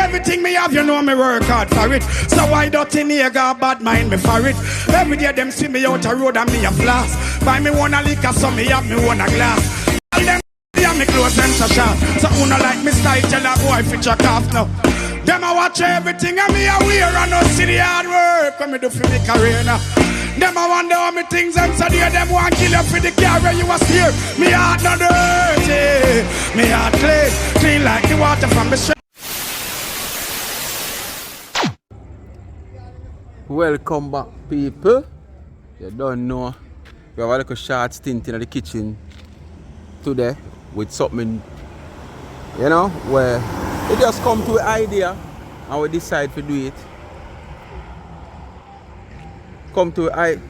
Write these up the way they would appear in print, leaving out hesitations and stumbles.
Everything me have, you know me work hard for it. So why don't you nigga bad mind me for it? Every day them see me out a road and me a flash. Buy me one a liquor, so me have me one a glass. All them me close them so sharp. So who no like me style, tell a boy fit your calf now. Them a watch everything and me a wear and no see the hard work when me do for me career now. Them a wonder how me things and so there them want kill you for the car where you was here. Me heart not dirty, me heart clean like the water from the stream. Welcome back, people. You don't know, we have a little short stint in the kitchen today with something, you know, where it just come to an idea and we decide to do it. Come to an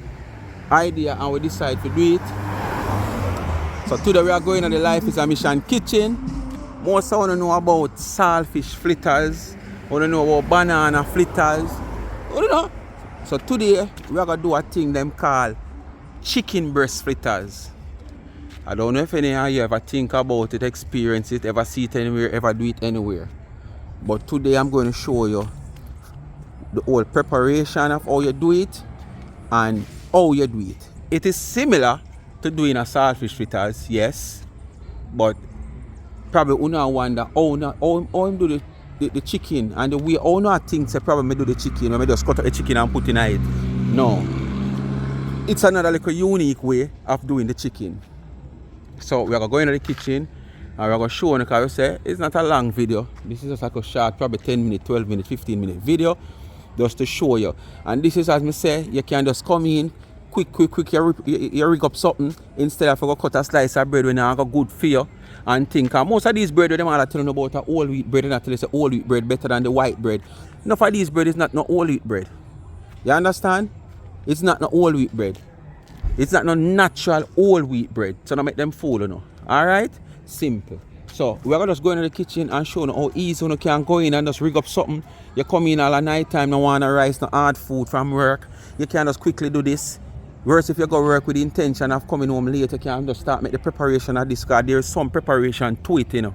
idea and we decide to do it. So today we are going to the Life is a Mission kitchen. Most I want to know about saltfish fritters. I want to know about banana fritters. I don't know. So today we are going to do a thing them called chicken breast fritters. I don't know if any of you ever think about it, experience it, ever see it anywhere, ever do it anywhere. But today I'm going to show you the whole preparation of how you do it and how you do it. It is similar to doing a saltfish fritters, yes, but probably you know wonder how I'm do the chicken and the way how I think say probably do the chicken when I just cut out the chicken and put in it. No. It's another like a unique way of doing the chicken. So we are going to go into the kitchen and we are going to show you, because we say it's not a long video. This is just like a short, probably 10 minute, 12 minute, 15 minute video just to show you. And this is, as I say, you can just come in quick, you rig up something instead of cut a slice of bread when you have a good for you and think. And most of these bread, them are telling about a whole wheat bread, and I tell you say whole wheat bread better than the white bread. Enough of these bread is not no whole wheat bread. You understand? It's not no whole wheat bread. It's not no natural whole wheat bread. So don't make them fool, you know. Alright? Simple. So we're gonna just go into the kitchen and show you how easy you can go in and just rig up something. You come in all the night time, no want no rice, no hard food from work. You can just quickly do this. Whereas if you go work with the intention of coming home late, you can just start make the preparation of this, because there is some preparation to it, you know.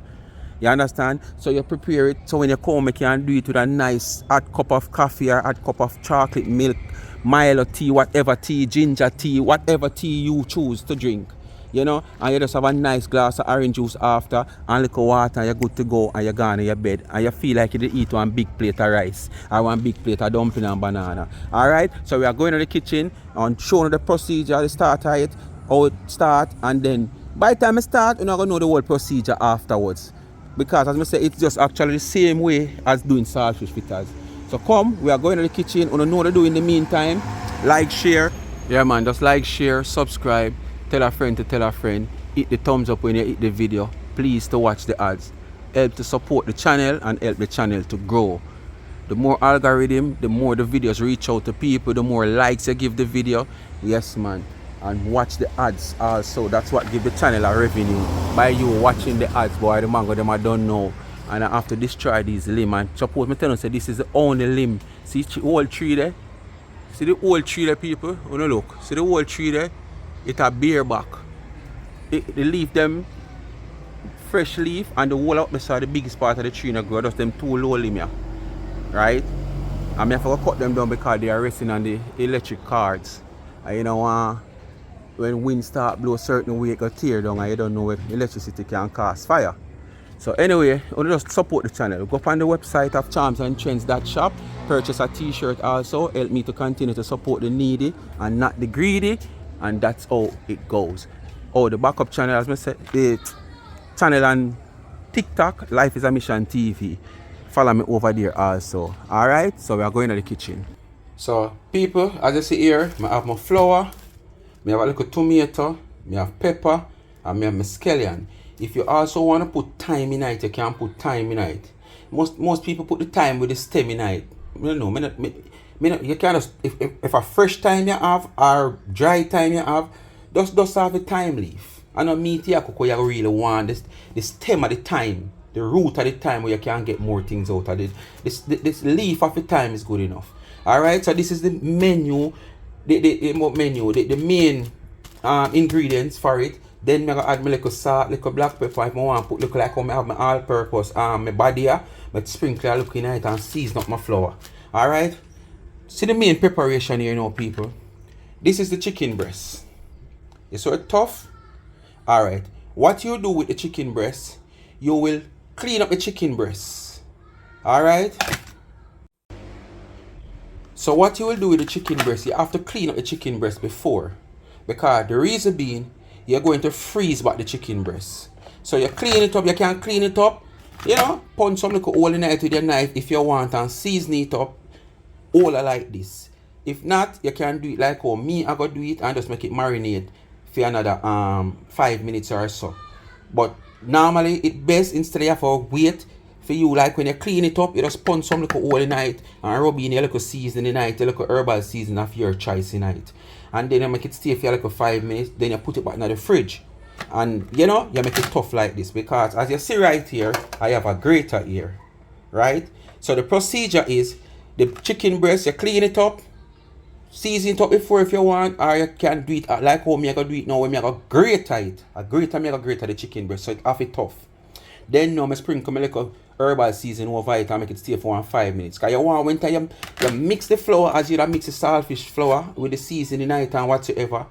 You understand? So you prepare it so when you come, you can do it with a nice hot cup of coffee or hot cup of chocolate milk, Milo tea, whatever tea, ginger tea, whatever tea you choose to drink, you know, and you just have a nice glass of orange juice after and little water, and you're good to go, and you're gone in your bed and you feel like you eat one big plate of rice or one big plate of dumpling and banana. Alright, so we are going to the kitchen and showing the procedure, the start of it, how it start, and then by the time I start, you're not going to know the whole procedure afterwards, because as I say, it's just actually the same way as doing saltfish fritters. So come, we are going to the kitchen. You know what to do in the meantime. Like, share. Yeah man, just like, share, subscribe. Tell a friend to tell a friend. Hit the thumbs up when you hit the video. Please to watch the ads. Help to support the channel and help the channel to grow. The more algorithm, the more the videos reach out to people, the more likes you give the video. Yes man. And watch the ads also. That's what give the channel a revenue. By you watching the ads, boy, the mango them I don't know. And I have to destroy these limb. And suppose me tell you say this is the only limb. See the whole tree there? See the whole tree there, people? Oh no, look. See the whole tree there? It's a bare back. The leaf them fresh leaf, and the whole up beside the biggest part of the tree grow. Just them two low limb here. Right? And I have to cut them down because they are resting on the electric cords. And you know when wind start blow a certain way, it go tear down, and you don't know if electricity can cause fire. So anyway, you just support the channel. Go up on the website of charmsandtrends.shop. Purchase a t-shirt also. Help me to continue to support the needy and not the greedy. And that's how it goes. Oh, the backup channel, as I said, the channel on TikTok, Life is a Mission TV. Follow me over there also. Alright, so we are going to the kitchen. So people, as you see here, I have my flour, I have a little tomato, I have pepper, and I have my scallion. If you also want to put thyme in it, you can put thyme in it. Most people put the thyme with the stem in it. I don't know, you can just, if a fresh thyme you have or dry thyme you have, just have a thyme leaf. And a meat you really want the stem of the thyme, the root of the thyme, where you can get more things out of it. This leaf of the thyme is good enough. Alright, so this is the menu, the main ingredients for it. Then I add my little salt, little black pepper if I want to put look like how I have my all-purpose my body here. But sprinkle look in it and season up my flour. Alright? See the main preparation here now, people. This is the chicken breast. You saw it tough? Alright. What you do with the chicken breast, you will clean up the chicken breast. Alright? So what you will do with the chicken breast, you have to clean up the chicken breast before. Because the reason being, you're going to freeze back the chicken breast. So you clean it up, you can clean it up, you know, punch some little hole in it with your knife if you want and season it up, all like this. If not, you can do it like how me I go do it and just make it marinate for another 5 minutes or so. But normally it best instead of wait for you, like when you clean it up, you just punch some little hole in it and rub in your little seasoning in it, your little herbal seasoning of your choice in it. And then you make it stay for like 5 minutes, then you put it back in the fridge. And you know, you make it tough like this because as you see right here, I have a grater here. Right? So the procedure is the chicken breast, you clean it up, season it up before if you want, or you can do it like how me I go do it now when me I go grater it. I grater the chicken breast so it have it tough. Then now I sprinkle my little herbal season over it and make it stay for 5 minutes. Because you want when you mix the flour as you mix the saltfish flour with the seasoning in it and whatsoever.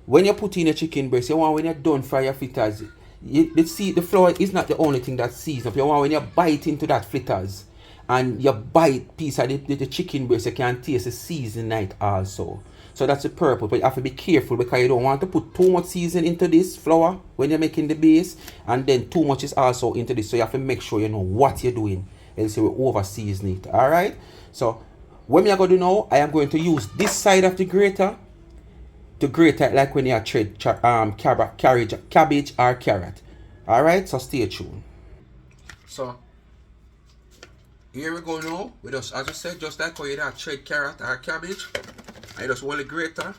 When you put in your chicken breast, you want when you're done fry your fritters, the flour is not the only thing that seasons. You want when you bite into that fritters and you bite piece of the chicken breast, you can taste the seasoning in it also. So that's the purpose, but you have to be careful because you don't want to put too much seasoning into this flour when you're making the base, and then too much is also into this. So you have to make sure you know what you're doing, else you will over season it. Alright? So what I'm going to do now, I am going to use this side of the grater to grate it like when you shred cabbage or carrot. Alright? So stay tuned. So here we go now. We just, as I said, just like how you shred carrot or cabbage. I just hold the grater.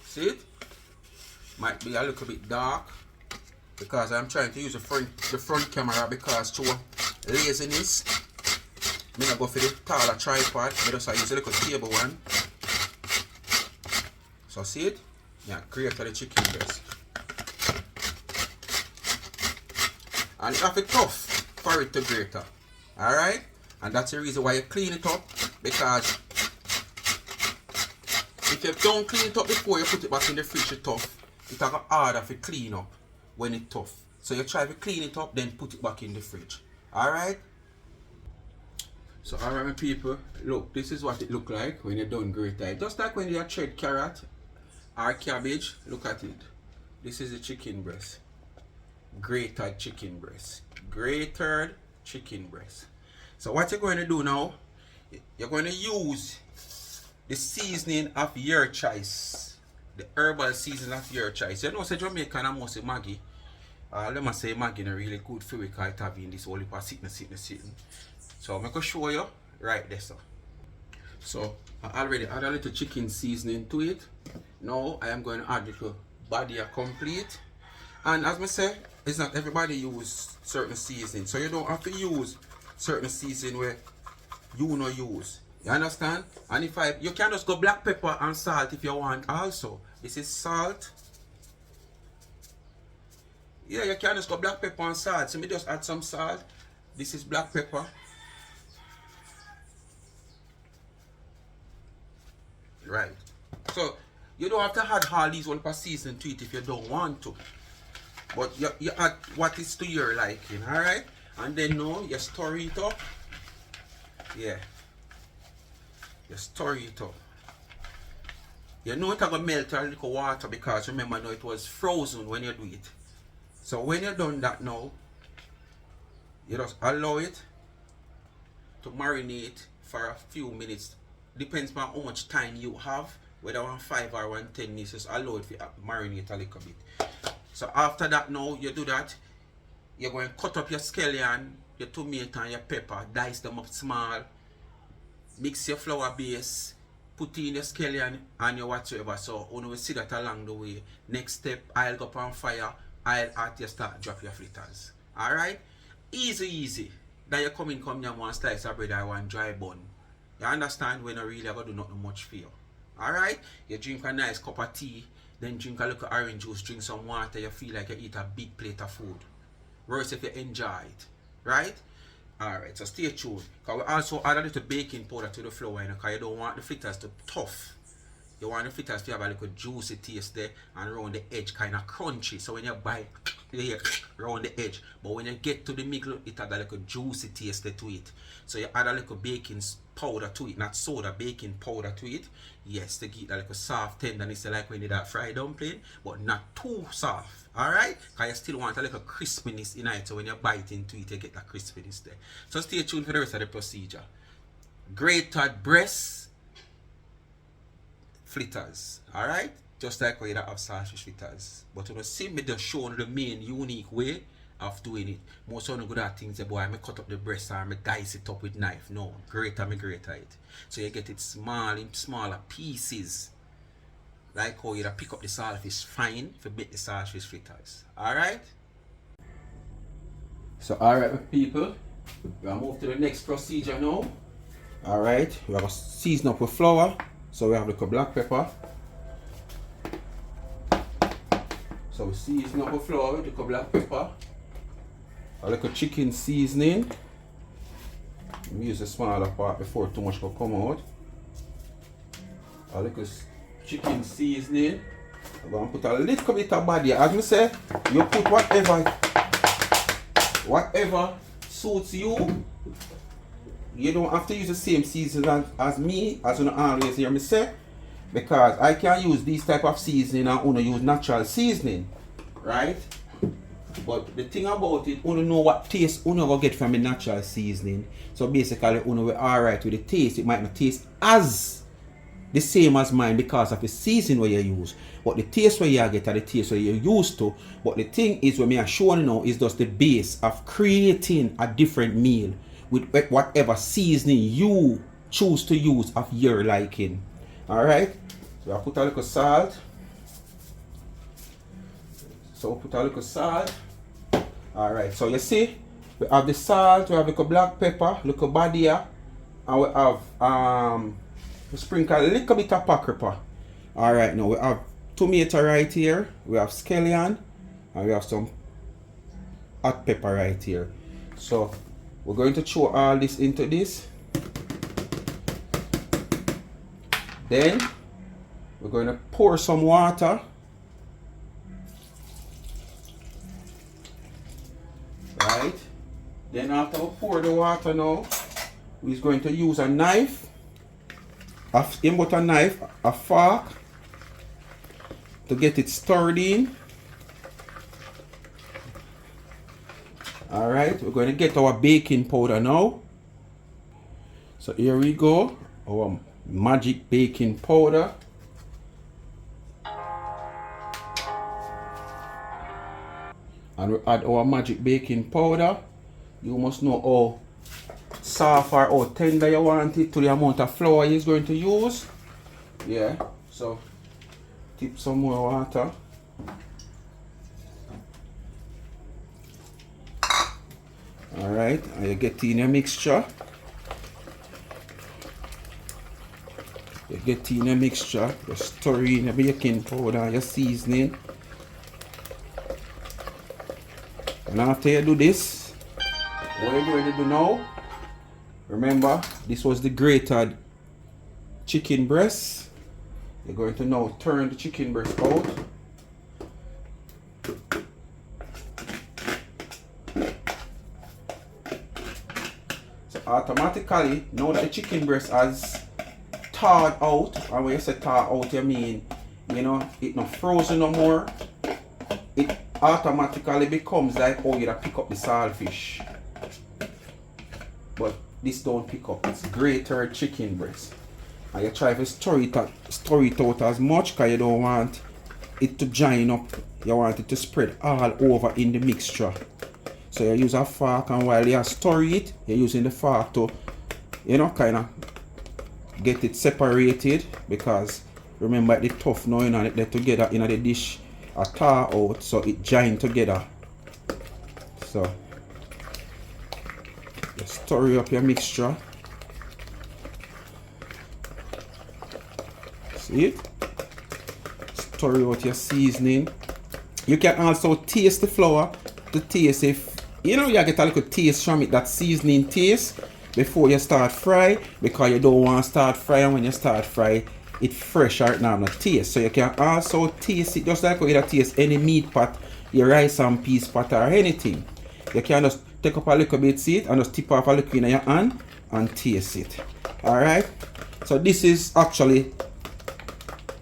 See it? Might be a little bit dark because I'm trying to use the front camera because through laziness, I'm gonna go for the taller tripod. I just use a little table one. So see it? Yeah, grater the chicken breast. And it have it tough for it to grater. Alright? And that's the reason why you clean it up, because if you don't clean it up before you put it back in the fridge, it's tough. It's harder to clean up when it's tough. So you try to clean it up, then put it back in the fridge. Alright? So alright my people, look, this is what it look like when you're done grater it. Just like when you shred carrot or cabbage, look at it. This is the chicken breast. Grated chicken breast. Grated chicken breast. So what you're going to do now, you're going to use the seasoning of your choice, the herbal seasoning of your choice. You know, say Jamaican and mostly Maggi. Let me say Maggi is really good for you because it have in this whole heap of sitting. So I'm going to show you right there. So I already add a little chicken seasoning to it. Now I am going to add a little body complete. And as I say, it's not everybody use certain seasoning, so you don't have to use certain seasoning where you no use. You understand? And you can just go black pepper and salt if you want also. This is salt. Yeah, you can just go black pepper and salt. So me just add some salt. This is black pepper. Right. So you don't have to add all these one per season to it if you don't want to. But you add what is to your liking, alright? And then now you stir it up. Yeah. You stir it up. You know it's going to melt a little water because remember now it was frozen when you do it. So when you're done that now, you just allow it to marinate for a few minutes. Depends on how much time you have, whether 5 or 10 minutes, just allow it to marinate a little bit. So after that now, you do that, you're going to cut up your scallion, your tomato and your pepper, dice them up small, mix your flour base, put in your scallion and your whatsoever. So you will see that along the way. Next step, I'll go up on fire, I'll add your start, drop your fritters. Alright? Easy. Then you come in, come here, one slice of bread or one dry bun. You understand? When I really ever do nothing much for you. Alright? You drink a nice cup of tea, then drink a little orange juice, drink some water, you feel like you eat a big plate of food. Worse if you enjoy it. Right? Alright, so stay tuned. Because we also add a little baking powder to the flour, because you don't want the fritters to tough. You want the fritters to have a little juicy taste there and around the edge kind of crunchy. So when you bite, you hear around the edge. But when you get to the middle, it has a little juicy taste to it. So you add a little baking powder to it, not soda, baking powder to it. Yes, to get a little soft tenderness like when you do that fried dumpling, but not too soft. Alright? Because you still want a little crispiness in it. So when you bite into it, you get that crispiness there. So stay tuned for the rest of the procedure. Grated breast fritters, alright? Just like how you have saltfish fritters. But you know, see me just showing the main unique way of doing it. Most of the good at things, boy, I may cut up the breast or I may dice it up with knife. No, grater it. So you get it small in smaller pieces. Like how you pick up the saltfish fine for make the saltfish fritters. Alright? So alright people, we'll move to the next procedure now. Alright, we have a season up with flour. So we have the black pepper. So we season up the flour with the black pepper. A little chicken seasoning. We use the smaller part before too much will come out. A little chicken seasoning. I'm going to put a little bit of body. As I say, you put whatever suits you. You don't have to use the same seasoning as me, as you always hear me say, because I can use these type of seasoning and only use natural seasoning, right? But the thing about it, you know what taste you go get from the natural seasoning. So basically, you know we're alright with the taste. It might not taste as the same as mine because of the seasoning where you use. But the taste where you get are the taste where you're used to. But the thing is, when I'm showing you now, is just the base of creating a different meal with whatever seasoning you choose to use of your liking. Alright? So I put a little salt. Alright, so you see, we have the salt, we have little black pepper, little badia, and we have we sprinkle a little bit of paprika. Alright, now we have tomato right here, we have scallion, and we have some hot pepper right here. So we're going to throw all this into this. Then we're going to pour some water. Right? Then after we pour the water now, we're going to use a knife. A fork to get it stirred in. Alright, we're going to get our baking powder now. So here we go, our magic baking powder. And we add our magic baking powder. You must know how soft or how tender you want it to the amount of flour you're going to use. Yeah, so tip some more water. Alright, and you get in your mixture. You stir in your baking powder and your seasoning. And after you do this, what you're going to do now, remember, this was the grated chicken breast. You're going to now turn the chicken breast out. Automatically, now that the chicken breast has thawed out, and when you say thaw out, you mean, you know, it's not frozen no more. It automatically becomes like how you pick up the saltfish. But this don't pick up, it's Graterd chicken breast. And you try to stir it out as much because you don't want it to join up. You want it to spread all over in the mixture. So you use a fork, and while you stir it, you're using the fork to, you know, kind of get it separated, because remember the tough now, you know, they're together in the dish, a thaw out, so it join together. So you stir up your mixture. See? Stir out your seasoning. You can also taste the flour to taste if, you know, you get a little taste from it, that seasoning taste, before you start fry, because you don't want to start frying. When you start fry, it fresh or now not taste. So you can also taste it just like how you taste any meat pot, your rice and peas pot or anything. You can just take up a little bit, see it, and just tip off a little in your hand and taste it. Alright? So this is actually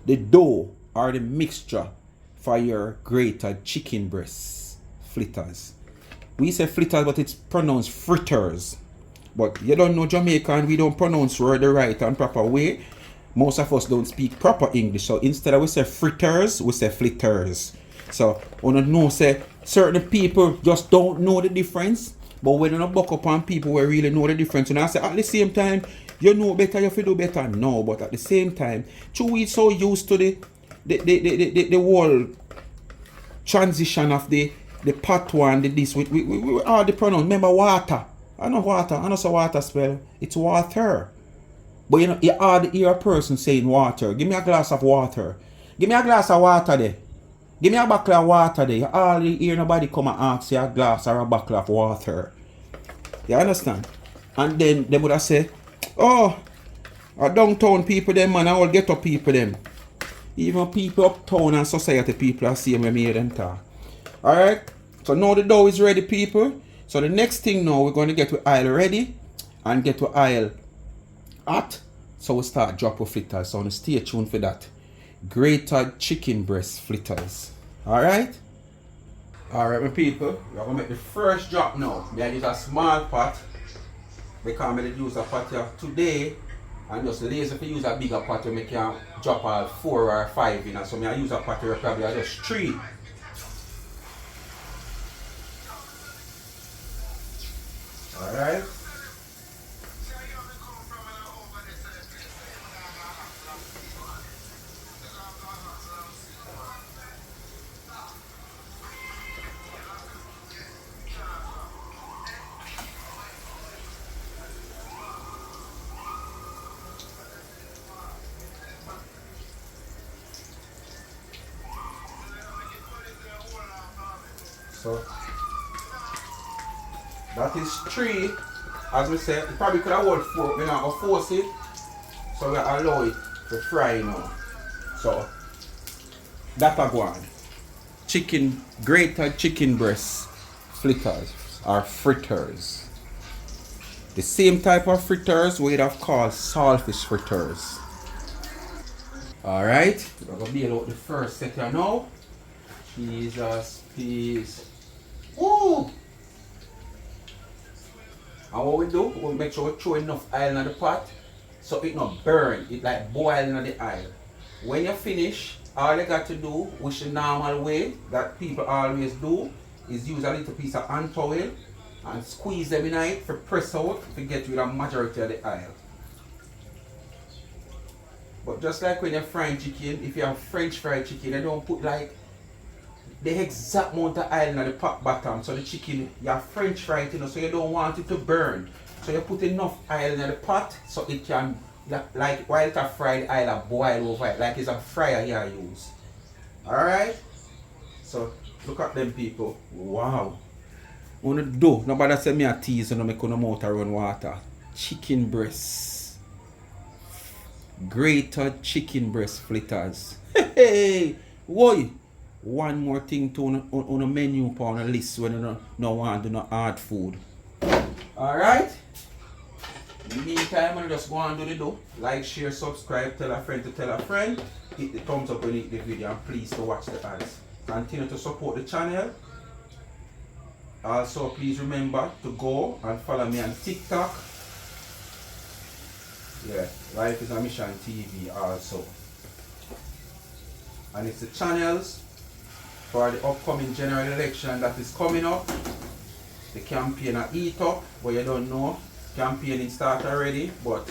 the dough or the mixture for your grated chicken breast fritters. We say fritters, but it's pronounced fritters. But you don't know Jamaican, we don't pronounce word the right and proper way. Most of us don't speak proper English. So instead of we say fritters, we say flitters. So you know, say certain people just don't know the difference. But when you buck up on people who really know the difference, and I say at the same time, you know better, you have to do better. No, but at the same time, we so used to the whole transition of the pot one, the this, we all the pronoun. Remember water. I know water, I know so water spell. It's water. But you know, you hardly hear a person saying water. Give me a glass of water. Give me a glass of water there. Give me a bottle of water there. You hardly hear nobody come and ask you a glass or a bottle of water. You understand? And then they would have say, oh, a downtown people them man, I will get up people them. Even people uptown and society people are seeing when me hear them talk. Alright? So now the dough is ready, people. So the next thing now, we're going to get the oil ready and get the oil hot. So we start drop of fritters. So stay tuned for that. Grated chicken breast fritters. Alright? Alright, my people. We're going to make the first drop now. I use a small pot. Because I'm going to use a pot here today. And just lazy if you use a bigger pot, you can drop all 4 or 5 in. So I use a pot here probably just 3. Alright. So that is 3. As we said, you probably could have hold 4, we're not going to force it. So we allow it to fry now. So that's a go on. Grated chicken breast fritters or fritters. The same type of fritters we'd have called saltfish fritters. Alright, we're going to deal out the first set here now. Jesus, peas. Ooh! And what we do, we make sure we throw enough oil in the pot so it not burn, it like boil in the oil. When you finish, all you got to do, which the normal way that people always do, is use a little piece of hand towel and squeeze them in it for press out to get rid of the majority of the oil. But just like when you're frying chicken, if you have French fried chicken, you don't put like the exact amount of oil in the pot bottom, so the chicken, you have French fried, you know, so you don't want it to burn. So you put enough oil in the pot so it can, like while it's fried, oil boil over it, like it's a fryer you use. Alright? So look at them people. Wow. Wanna do, nobody say me a tease and make no mouth run water. Chicken breast. Grated chicken breast fritters. Hey, why? One more thing to on a menu on a list when you no want to do no hard food. Alright? In the meantime, I'm just go and do the dough. Like, share, subscribe, tell a friend to tell a friend. Hit the thumbs up when you hit the video and please to watch the ads. Continue to support the channel. Also, please remember to go and follow me on TikTok. Yeah, Life is a Mission TV also. And it's the channels for the upcoming general election that is coming up. The campaign are eat up, but you don't know. Campaigning start already, but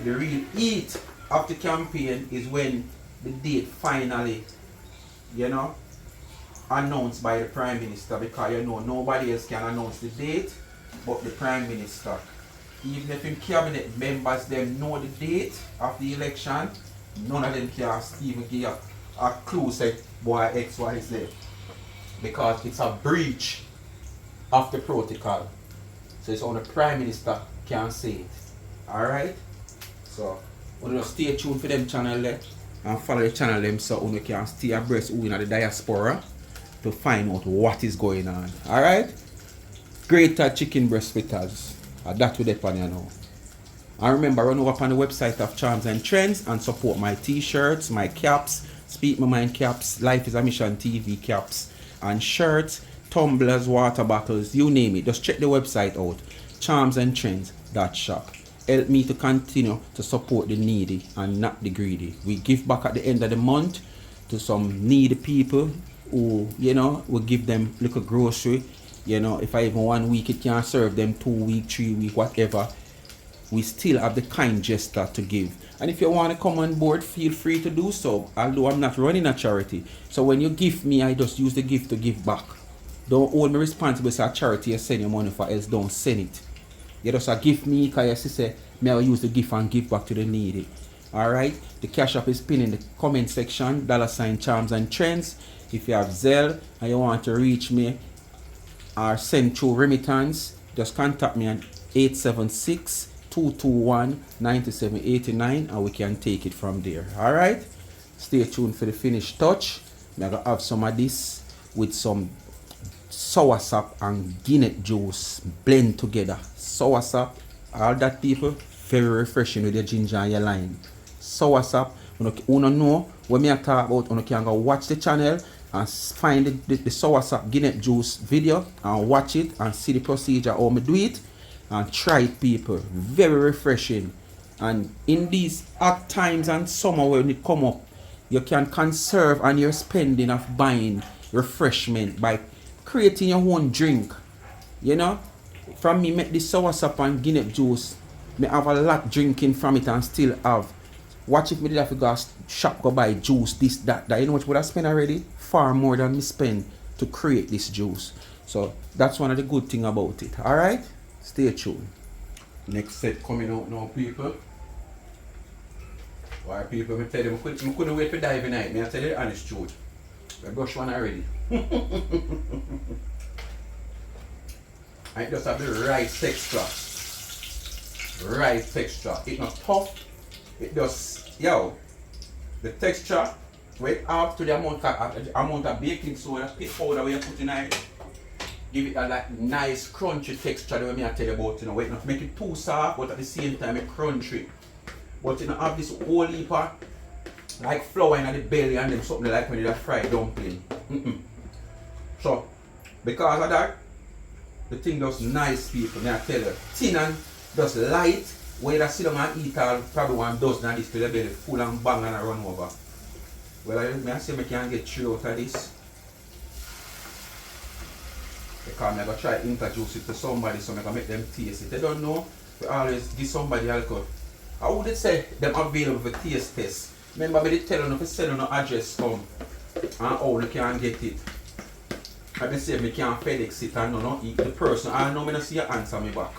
the real eat of the campaign is when the date finally, you know, announced by the Prime Minister, because you know nobody else can announce the date but the Prime Minister. Even if in cabinet members them know the date of the election, none of them can even give you a clue say boy X, Y, Z. Because it's a breach of the protocol. So it's only the Prime Minister can say it. Alright? So we'll just stay tuned for them channel there and follow the channel them so you can stay abreast who in the diaspora to find out what is going on. Alright? Graterd chicken breast fritters. That will depend on you now. And remember, run over up on the website of Charms and Trends and support my t-shirts, my caps, Speak My Mind caps, Life is a Mission TV caps, and shirts, tumblers, water bottles, you name it. Just check the website out, charmsandtrends.shop. Help me to continue to support the needy and not the greedy. We give back at the end of the month to some needy people who, you know, we give them little grocery. You know, if I even 1 week it can't serve them, 2 week, 3 week, whatever. We still have the kind gesture to give. And if you want to come on board, feel free to do so. Although I'm not running a charity. So when you give me, I just use the gift to give back. Don't hold me responsible for a charity you send your money for, else don't send it. You just give me because you say, may I use the gift and give back to the needy. Alright? The cash app is pinned in the comment section, $ Charms and Trends. If you have Zelle and you want to reach me or send through remittance, just contact me on 876-221-9789 and we can take it from there. Alright? Stay tuned for the finished touch. I'm going to have some of this with some soursop and Guinness juice blend together. Soursop, all that people, very refreshing with your ginger and your lime. Soursop, you don't know what me I talk about, you can go watch the channel and find the soursop Guinness juice video and watch it and see the procedure how me do it and try it, people. Very refreshing. And in these hot times and summer when it come up, you can conserve on your spending of buying refreshment by creating your own drink. You know, from me make this soursop and Guinness juice, me have a lot drinking from it and still have. Watch if me did have to go shop go buy juice, this, that. You know what would I spend already? Far more than me spend to create this juice. So that's one of the good thing about it. Alright? Stay tuned. Next set coming out now, people. Why people, me tell them I couldn't wait for dive night. Me I tell you the honest truth. I brush one already. And it just have the right texture. Right texture. It's not tough. It just, yo, the texture, wait up to the amount of baking soda, powder we put in it. Give it a like nice crunchy texture the way I tell you about, you know. Wait, not make it too soft, but at the same time it crunchy. But you know, have this whole heap of like flour in the belly and then something like when you have fried dumpling. So, because of that, the thing does nice, people, may I tell you. Thin and just light, when you sit down and eat all, probably 1 dozen of this to the belly full and bang and run over. Well, I say I can get 3 out of this. Because I'm going to try to introduce it to somebody so I'm going to make them taste it. They don't know, we always give somebody alcohol. I would say them available for taste test. Remember, I did tell you to send no address come and how you can get it. I say I can't FedEx it and no eat the person. I know I don't see your answer me back.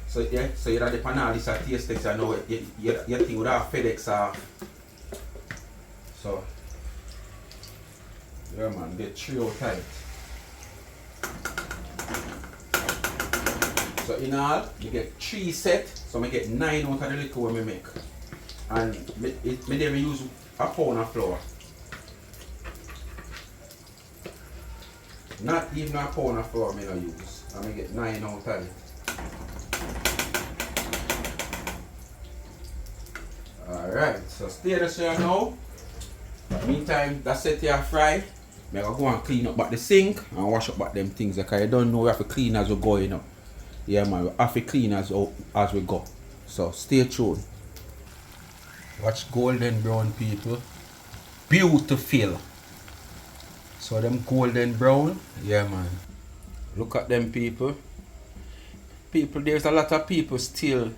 So yeah, so you're at the panel, this a taste test, I know you think would have FedEx off. So yeah man, get 3 out tight. So in all, you get 3 sets, so I get 9 out of the liquor we make. And me use a pound of flour. Not even a pound of flour I use. And I get 9 out of it. Alright, so stay there so you know. Meantime, that's it here fry. I'm going to go and clean up back the sink and wash up back them things because you don't know we have to clean as we go, you know. Yeah man, we have to clean as we go. So stay tuned. Watch golden brown, people. Beautiful. So them golden brown, yeah man. Look at them, people. People, there's a lot of people still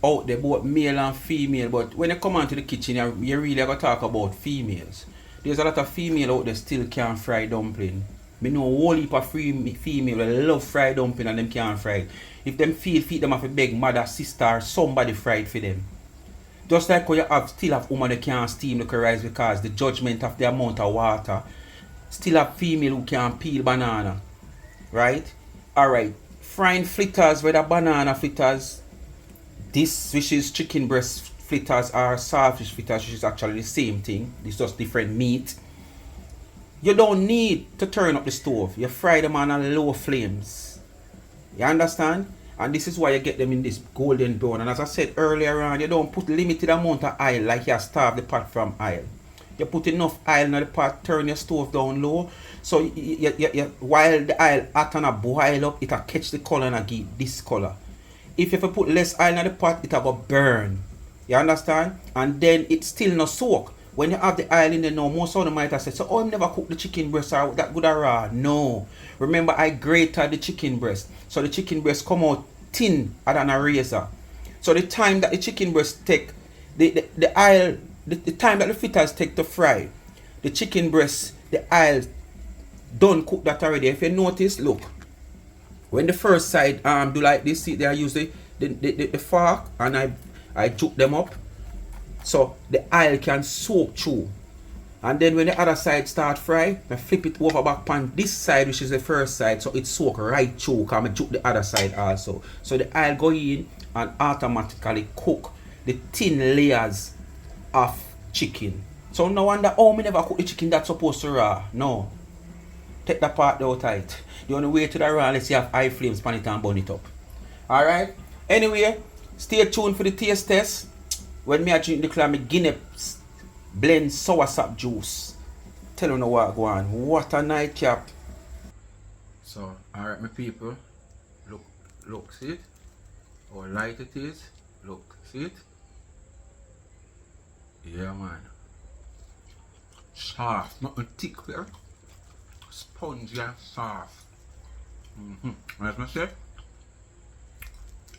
out there, both male and female, but when you come onto the kitchen, you really got to talk about females. There's a lot of female out there still can't fry dumpling. I know a whole heap of female that love fried dumpling and them can't fry. If them feed them have to beg mother, sister, or somebody fried for them. Just like how you still have woman that can't steam the rice because the judgment of the amount of water. Still have female who can peel banana. Right? Alright. Frying fritters, whether banana fritters, this which is chicken breast fritters or saltfish fritters, which is actually the same thing. It's just different meat. You don't need to turn up the stove. You fry them on a low flames. You understand? And this is why you get them in this golden brown. And as I said earlier on, you don't put limited amount of oil like you starve the pot from oil. You put enough oil in the pot, turn your stove down low. So while the oil hot and a boil up, it'll catch the color and give this color. If you put less oil in the pot, it'll go burn. You understand? And then it still not soak. When you have the oil in there now, most of them might have said, so oh, I never cook the chicken breast or that good or raw. No. Remember, I grated the chicken breast. So the chicken breast come out thin than a razor. So the time that the chicken breast take, the oil, the time that the fritters take to fry, the chicken breast, the oil done cook that already. If you notice, look, when the first side do like this, see, they use the fork and I juke them up. So the oil can soak through. And then when the other side start fry, I flip it over back on this side, which is the first side, so it soak right through. Because I juke the other side also. So the oil go in and automatically cook the thin layers of chicken. So no wonder, oh, me never cook the chicken that's supposed to raw. No. Take that part out tight. The only way to the raw, let's see have high flames pan it and burn it up. Alright? Anyway, stay tuned for the taste test. When me I drink the clam, me Guinness blend soursop juice. Tell you know what go on. What a nightcap. So, alright my people. Look, see it? How light it is. Look, see it? Yeah man. Soft, nothing thick there. Spongy and soft. As I say.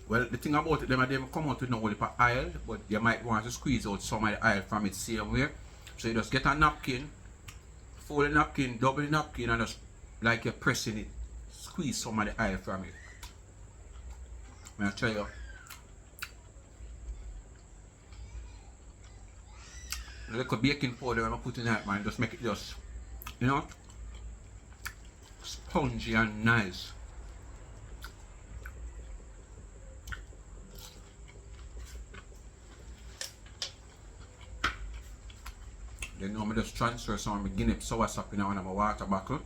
Well, the thing about it, they come out with no heap of oil, but you might want to squeeze out some of the oil from it same way. So you just get a napkin, fold the napkin, double the napkin, and just like you're pressing it, squeeze some of the oil from it. I'll tell you. A little baking powder I'm putting in it, man, just make it just, you know, spongy and nice. Then now I just transfer some of my Guinness soursop in one of my water bottle.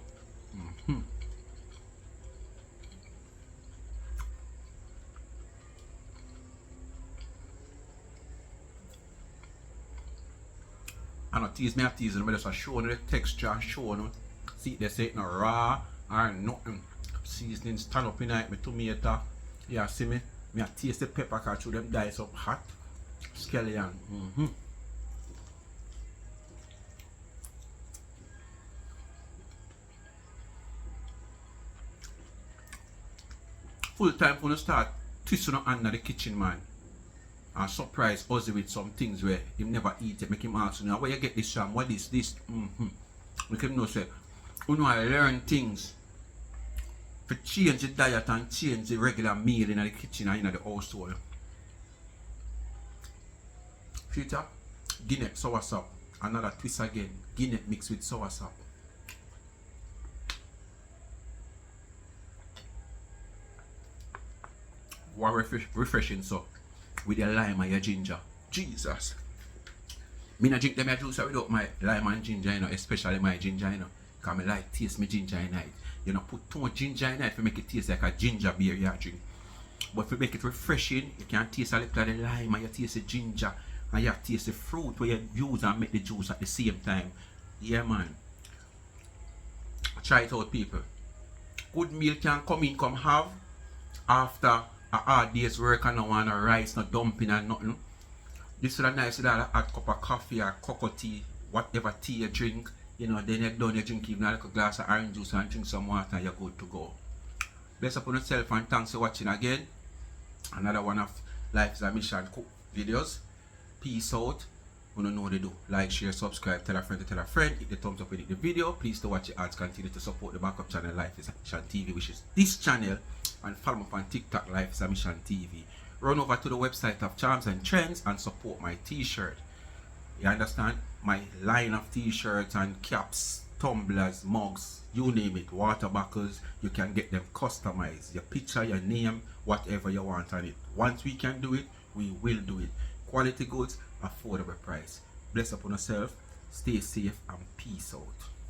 I don't tease me, I tease them, but just showing the texture and showing them. See, they say it's not raw or nothing. Seasoning stand up in it, my tomato. Yeah, see me? I taste the pepper because through them dice up hot. Scallion. Full time for to start twisting on under the kitchen, man. And surprise Ozzy with some things where he never eat it. Make him ask, now where you get this from? What is this? Make him know say, you know I learn things. To change the diet and change the regular meal in the kitchen and in the household. Future, Guinness soursop. Another twist again. Guinness mixed with soursop. What refreshing so with your lime and your ginger. Jesus. Me not drink them your juice without my lime and ginger, you know, especially my ginger, you know. Because I like taste my ginger in it. You know, put too much ginger in it to make it taste like a ginger beer you drink. But if you make it refreshing, you can taste a little of the lime and you taste the ginger and you taste the fruit where you use and make the juice at the same time. Yeah man. Try it out people. Good meal can come in, come have after a hard day's work and no want no rice, no dumpling and nothing. This is a nice little hot cup of coffee or cocoa tea, whatever tea you drink. You know, then you're done, you drink even a little glass of orange juice and drink some water and you're good to go. Bless upon yourself and thanks for watching again. Another one of Life is a Mission cook videos. Peace out. You don't know what to do. Like, share, subscribe, tell a friend to tell a friend. Hit the thumbs up and hit the video. Please to watch your ads. Continue to support the backup channel Life is a Mission TV, which is this channel. And follow me on TikTok, Life is a Mission TV. run over to the website of Charms and Trends and support my t-shirt. You understand? My line of t-shirts and caps, tumblers, mugs, you name it, water bottles, you can get them customized. Your picture, your name, whatever you want on it. Once we can do it, we will do it. Quality goods, affordable price. Bless upon yourself, stay safe, and peace out.